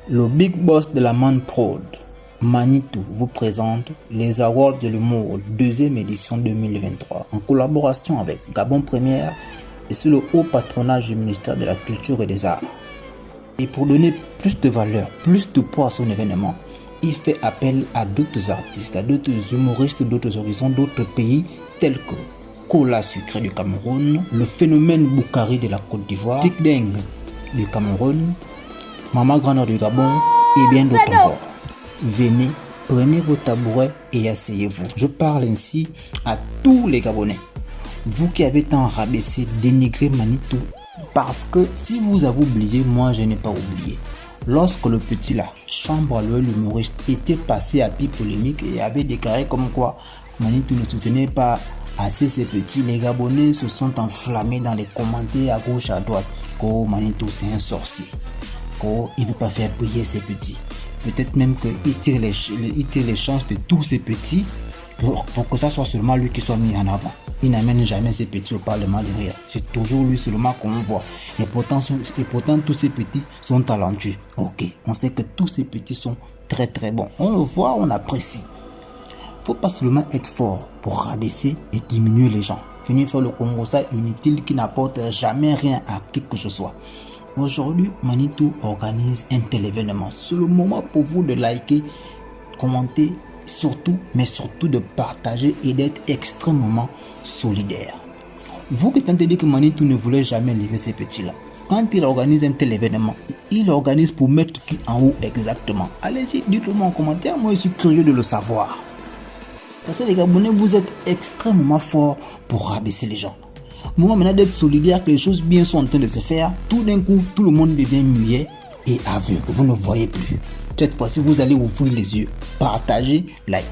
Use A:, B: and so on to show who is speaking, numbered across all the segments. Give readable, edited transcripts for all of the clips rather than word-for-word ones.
A: Le big boss de la Man Prod, Manitou, vous présente les Awards de l'humour, deuxième édition 2023, en collaboration avec Gabon Première et sous le haut patronage du ministère de la Culture et des Arts. Et pour donner plus de valeur, plus de poids à son événement, il fait appel à d'autres artistes, à d'autres humoristes d'autres horizons, d'autres pays, tels que Kola Sucré du Cameroun, le phénomène Boukari de la Côte d'Ivoire, Tic Deng du Cameroun, Mama Grandeur du Gabon et bien d'autres encore. Venez, prenez vos tabourets et asseyez-vous. Je parle ainsi à tous les Gabonais. Vous qui avez tant rabaissé, dénigré Manitou, parce que si vous avez oublié, moi je n'ai pas oublié. Lorsque le petit là, Chambre à l'humoriste, était passé à pied polémique et avait déclaré comme quoi Manitou ne soutenait pas assez ses petits, les Gabonais se sont enflammés dans les commentaires à gauche à droite. Oh, Manitou c'est un sorcier. Oh, il ne veut pas faire briller ses petits. Peut-être même qu'il tire les chances de tous ses petits pour que ça soit seulement lui qui soit mis en avant. Il n'amène jamais ses petits au Parlement derrière. C'est toujours lui seulement qu'on voit. Et pourtant, tous ces petits sont talentueux. Ok, on sait que tous ces petits sont très très bons. On le voit, on apprécie. Faut pas seulement être fort pour rabaisser et diminuer les gens. Venir faire le Congo ça inutile qui n'apporte jamais rien à qui que ce soit. Aujourd'hui, Manitou organise un tel événement. C'est le moment pour vous de liker, commenter, surtout, mais surtout de partager et d'être extrêmement solidaire. Vous qui tentez de dire que Manitou ne voulait jamais lever ces petits-là, quand il organise un tel événement, il organise pour mettre qui en haut exactement? Allez-y, dites-le moi en commentaire, moi je suis curieux de le savoir. Parce que les Gabonais, vous êtes extrêmement forts pour rabaisser les gens. Moi, maintenant d'être solidaire, que les choses bien sont en train de se faire, tout d'un coup, tout le monde devient muet et aveugle. Vous ne voyez plus. Cette fois-ci, vous allez ouvrir les yeux. Partagez, likez.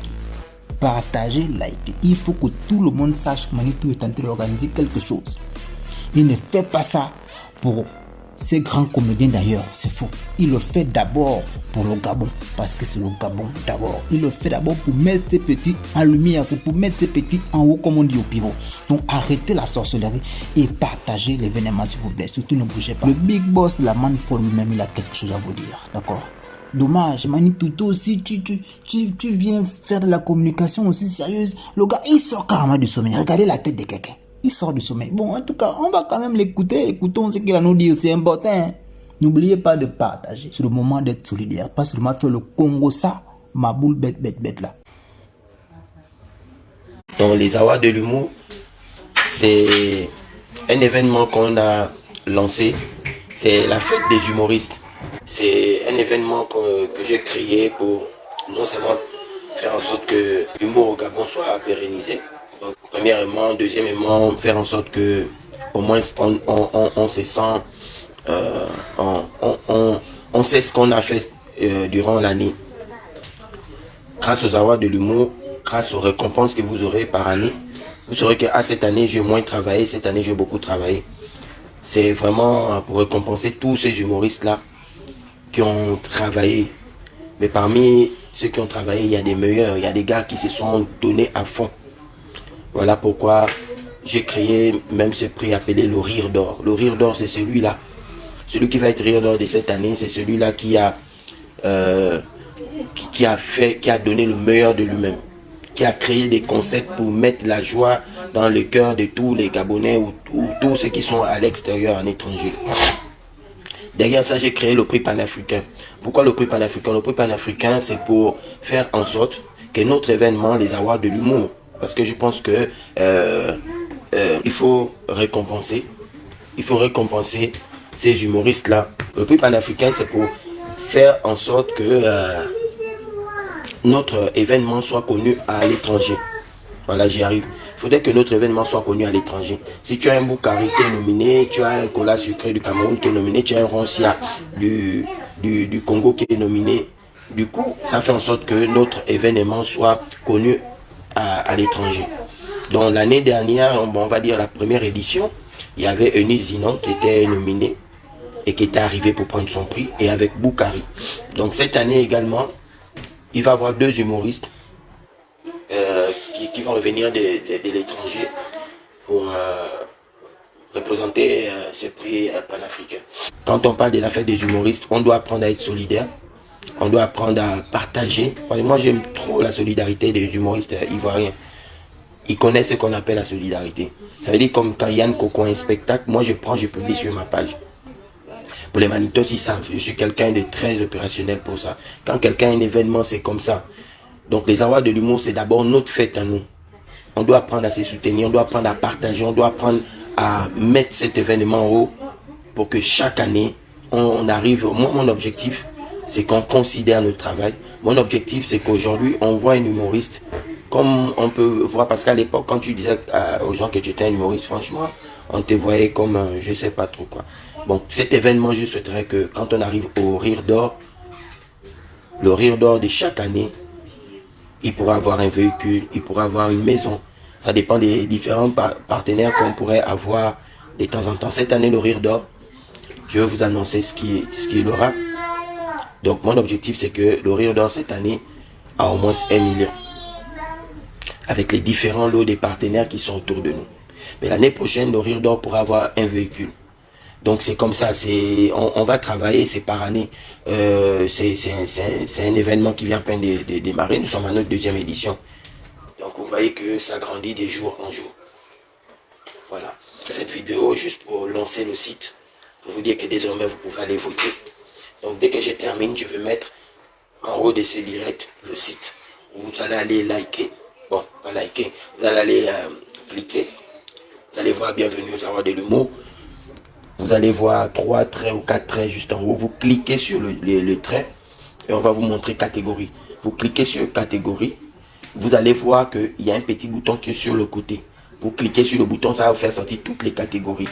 A: Partagez, likez. Il faut que tout le monde sache que Manitou est en train d'organiser quelque chose. Il ne fait pas ça pour ces grands comédiens d'ailleurs, c'est faux. Il le fait d'abord pour le Gabon, parce que c'est le Gabon d'abord. Il le fait d'abord pour mettre ses petits en lumière, c'est pour mettre ses petits en haut comme on dit au pivot. Donc arrêtez la sorcellerie et partagez l'événement s'il vous plaît, surtout ne bougez pas. Le big boss de la Man Prod lui-même, il a quelque chose à vous dire, d'accord? Dommage, Manitou, toi aussi, tu viens faire de la communication aussi sérieuse. Le gars, il sort carrément du sommeil, regardez la tête de quelqu'un. Il sort du sommeil. Bon, en tout cas, on va quand même l'écouter. Écoutons ce qu'il a à nous dire. C'est important. N'oubliez pas de partager. C'est le moment d'être solidaire. Pas seulement faire le Congo ça. Ma boule bête là.
B: Donc, les Awards de l'humour, c'est un événement qu'on a lancé. C'est la fête des humoristes. C'est un événement que j'ai créé pour non seulement faire en sorte que l'humour au Gabon soit pérennisé. Donc, premièrement, deuxièmement, faire en sorte que au moins on se sent, on sait ce qu'on a fait durant l'année. Grâce aux Awards de l'humour, grâce aux récompenses que vous aurez par année, vous saurez que cette année j'ai moins travaillé, cette année j'ai beaucoup travaillé. C'est vraiment pour récompenser tous ces humoristes-là qui ont travaillé. Mais parmi ceux qui ont travaillé, il y a des meilleurs, il y a des gars qui se sont donnés à fond. Voilà pourquoi j'ai créé même ce prix appelé le Rire d'Or. Le Rire d'Or, c'est celui-là. Celui qui va être Rire d'Or de cette année, c'est celui-là qui a donné le meilleur de lui-même. Qui a créé des concepts pour mettre la joie dans le cœur de tous les Gabonais ou tous ceux qui sont à l'extérieur, en étranger. Derrière ça, j'ai créé le prix panafricain. Pourquoi le prix panafricain? Le prix panafricain, c'est pour faire en sorte que notre événement, les Awards de l'humour, parce que je pense que il faut récompenser ces humoristes-là. Le prix panafricain, c'est pour faire en sorte que notre événement soit connu à l'étranger. Voilà, j'y arrive. Il faudrait que notre événement soit connu à l'étranger. Si tu as un Boukari qui est nominé, tu as un Kola Sucré du Cameroun qui est nominé, tu as un Roncia du Congo qui est nominé. Du coup, ça fait en sorte que notre événement soit connu à l'étranger. Donc l'année dernière, on va dire la première édition, il y avait Eunice Zinon qui était nominé et qui était arrivé pour prendre son prix, et avec Boukari. Donc cette année également, il va y avoir deux humoristes qui vont revenir de l'étranger pour représenter ce prix panafricain. Quand on parle de la fête des humoristes, on doit apprendre à être solidaire. On doit apprendre à partager. Moi, j'aime trop la solidarité des humoristes ivoiriens. Ils connaissent ce qu'on appelle la solidarité. Ça veut dire comme quand Yann Coco a un spectacle, moi je prends, je publie sur ma page. Pour les Manitos, ils savent, je suis quelqu'un de très opérationnel pour ça. Quand quelqu'un a un événement, c'est comme ça. Donc les Awards de l'humour, c'est d'abord notre fête à nous. On doit apprendre à se soutenir, on doit apprendre à partager, on doit apprendre à mettre cet événement en haut pour que chaque année, on arrive. Moi, mon objectif, c'est qu'on considère notre travail. Mon objectif, c'est qu'aujourd'hui, on voit un humoriste comme on peut voir, parce qu'à l'époque, quand tu disais aux gens que tu étais un humoriste, franchement, on te voyait comme, je sais pas trop quoi. Bon, cet événement, je souhaiterais que quand on arrive au Rire d'Or, le Rire d'Or de chaque année, il pourra avoir un véhicule, il pourra avoir une maison. Ça dépend des différents partenaires qu'on pourrait avoir de temps en temps. Cette année, le Rire d'Or, je vais vous annoncer ce qu'il aura. Donc, mon objectif, c'est que le Rire d'Or cette année a au moins 1 million. Avec les différents lots des partenaires qui sont autour de nous. Mais l'année prochaine, le Rire d'Or pourra avoir un véhicule. Donc c'est comme ça, on va travailler, c'est par année. C'est un événement qui vient à peine de démarrer. Nous sommes à notre 2e édition. Donc vous voyez que ça grandit de jour en jour. Voilà. Cette vidéo, juste pour lancer le site, pour vous dire que désormais vous pouvez aller voter. Donc dès que je termine, je vais mettre en haut de ce direct le site. Vous allez aller liker. Bon, pas liker. Vous allez aller cliquer. Vous allez voir bienvenue aux Awards de l'humour. Vous allez voir 3 traits ou 4 traits juste en haut. Vous cliquez sur le trait et on va vous montrer catégorie. Vous cliquez sur catégorie. Vous allez voir qu'il y a un petit bouton qui est sur le côté. Vous cliquez sur le bouton, ça va vous faire sortir toutes les catégories.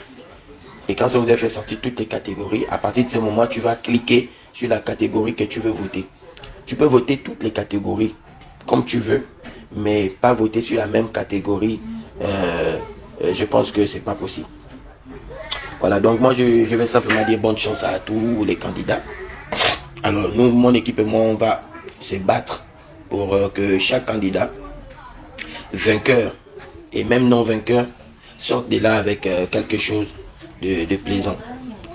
B: Et quand ça vous a fait sortir toutes les catégories, à partir de ce moment, tu vas cliquer sur la catégorie que tu veux voter. Tu peux voter toutes les catégories comme tu veux, mais pas voter sur la même catégorie. Je pense que c'est pas possible. Voilà, donc moi je vais simplement dire bonne chance à tous les candidats. Alors nous, mon équipe et moi, on va se battre pour que chaque candidat, vainqueur et même non vainqueur, sorte de là avec quelque chose de plaisant.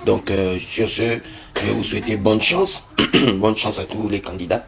B: Donc sur ce, je vais vous souhaiter bonne chance, bonne chance à tous les candidats.